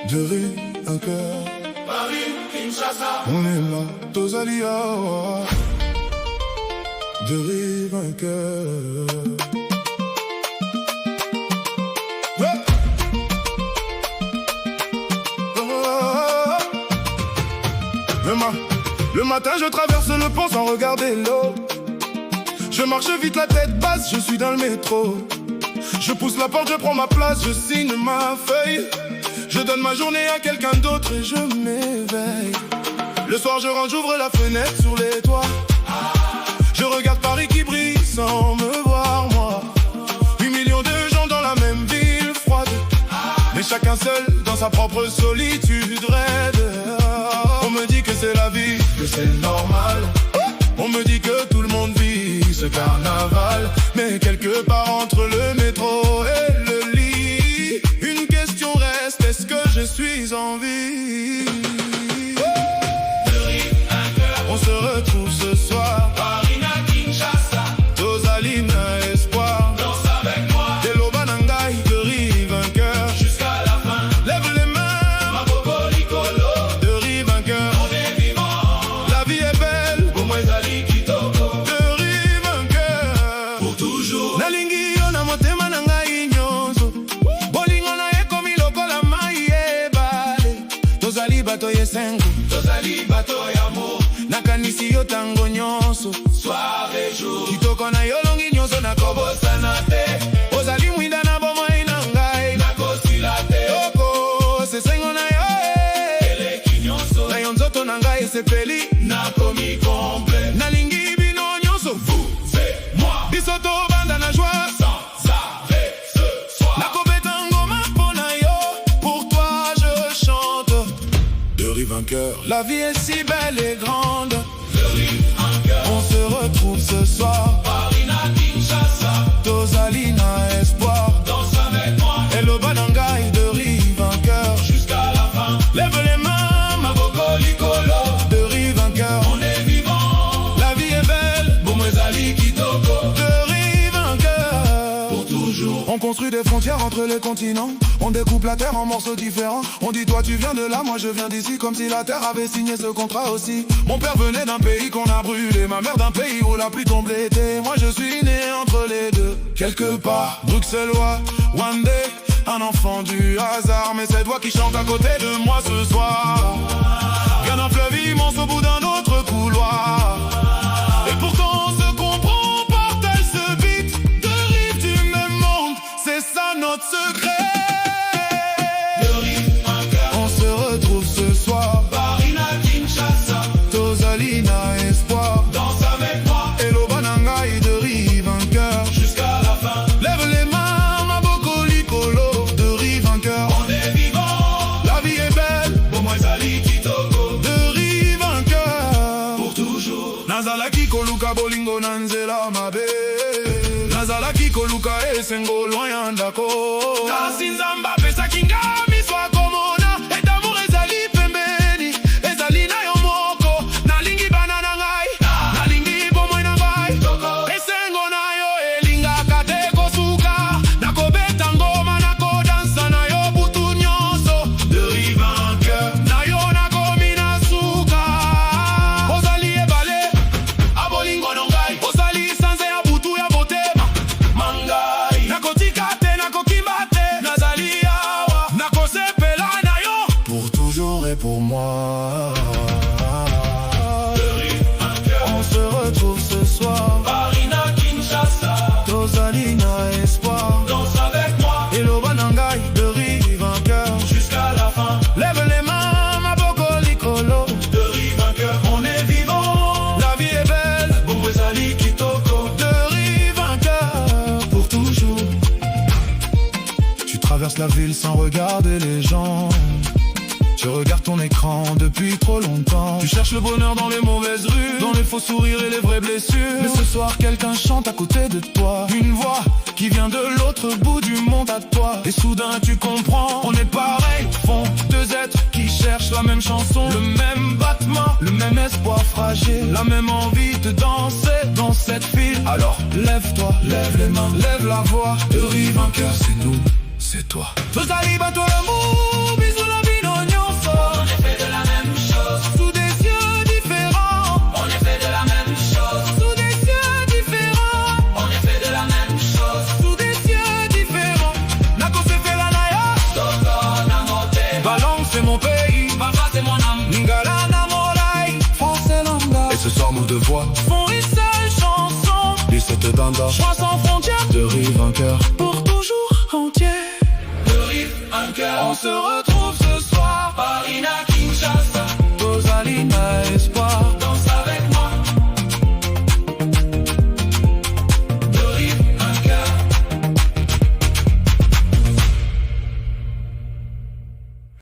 Deux rues, un cœur. Paris, Kinshasa. On est là, Tozalia. Deux rives, un cœur. Le matin je traverse le pont sans regarder l'eau. Je marche vite la tête basse, je suis dans le métro. Je pousse la porte, je prends ma place, je signe ma feuille. Je donne ma journée à quelqu'un d'autre et je m'éveille. Le soir je rentre, j'ouvre la fenêtre sur les toits. Je regarde Paris qui brille sans me voir moi. 8 millions de gens dans la même ville froide, mais chacun seul dans sa propre solitude raide. On me dit que c'est la vie, que c'est normal. On me dit que tout le monde vit ce carnaval. Mais quelque part entre le métro et le lit, une question reste, est-ce que je suis en vie? On se retrouve ce soir. Marina, Kinshasa. Tosalina, espoir. Danse avec moi. Hello Banangai, de rive un cœur. Jusqu'à la fin. Lève les mains. Maboko Likolo. De rive un cœur. On est vivant. La vie est belle. Bomwezali Kitoko. De rive un cœur. Pour toujours. Nalingi yo na motema na ngai nyonso. Bolingo na ye komi lokola mai ebale. Tozali bato yesengo. Tozali bato ya mo. Nakanisi yo tango nyonso. Soir et jour. Kitoko na yo longi nyonso na Kobosana te. Ozali mwinda na bomoi na ngai. Nakosila te. Toko sesengo na yo Eleki nyonso. na yo nzoto na ngai esepeli. Nakomi complet. Nalingi bino nyonso. Vous et moi. Biso tobanda na joie. Sans arrêt ce soir. Nakobeta ngoma mpona yo. Pour toi je chante. De rive un cœur. La vie est si belle et grande. De rive un cœur. On se retrouve ce soir. Marina, Kinshasa. Tosalina, espoir. Danse avec moi. Hello Banangai, de rive un cœur. Jusqu'à la fin. Lève les mains, Maboko Likolo. de rive un cœur. On est vivant. La vie est belle, Bomwezali Kitoko. de rive un cœur. Pour toujours. On construit des frontières entre les continents. On découpe la terre en morceaux différents. On dit toi tu viens de là, moi je viens d'ici. Comme si la terre avait signé ce contrat aussi. Mon père venait d'un pays qu'on a brûlé. Ma mère d'un pays où la pluie tombe l'été. Moi je suis né entre les deux. Quelque part, bruxellois, one day. Un enfant du hasard, mais c'est toi qui chante à côté de moi ce soir. Bien un fleuve immense au bout d'un autre couloir. Et pourtant on se comprend, partage ce beat. Deux rives du même monde, c'est ça notre secret. De rive un cœur. On se retrouve ce soir. Marina, Kinshasa. Tosalina, espoir. Danse avec moi. Hello Banangai, de rive un cœur. Jusqu'à la fin. Lève les mains, Maboko Likolo. De rive un cœur. On est vivant. La vie est belle, Bomwezali Kitoko. de rive un cœur. Pour toujours. Nazalaki koluka bolingo nanzela mabe. Nazalaki koluka esengo loin ndako. Kasi nzamba pesa kingami swa komona. Et d'amour ezali pembeni. Ezali na yo moko. Nalingi banana ngai. Nalingi bomoi na ngai. Esengo na yo elinga kate kosuka. Nakobeta ngoma nakodansa na yo butu nyonso. De rive un cœur. Na yo nakomi na suka. Ozali ebale. Abolingo no ngai. Ozali sanze ya butu ya botema. Mangai. Nakotika te, nakokimba te. Nazali awa. Nakosepela na yo. Pour toujours et pour moi. De rive un cœur. On se retrouve ce soir. Marina, Kinshasa. Tosalina, espoir. Danse avec moi. Hello Banangai, de rive un cœur. Jusqu'à la fin. Lève les mains, Maboko Likolo. De rive un cœur. On est vivant. La vie est belle, Bomwezali Kitoko. de rive un cœur. Pour toujours. Tu traverses la ville sans regarder les gens. Tu regardes ton écran depuis trop longtemps. Tu cherches le bonheur dans les mauvaises rues, dans les faux sourires et les vraies blessures. Mais ce soir quelqu'un chante à côté de toi. Une voix qui vient de l'autre bout du monde à toi. Et soudain tu comprends, on est pareil. Font deux êtres qui cherchent la même chanson. Le même battement, le même espoir fragile. La même envie de danser dans cette file. Alors lève-toi, lève les mains, lève la voix. De rive un cœur, c'est nous, c'est toi. Tozali bato l'amour, bisous la vie. de voix, font une seule chanson. 17 danda, Joie sans frontières, de rive un cœur. pour toujours entier. De rive un cœur, On se retrouve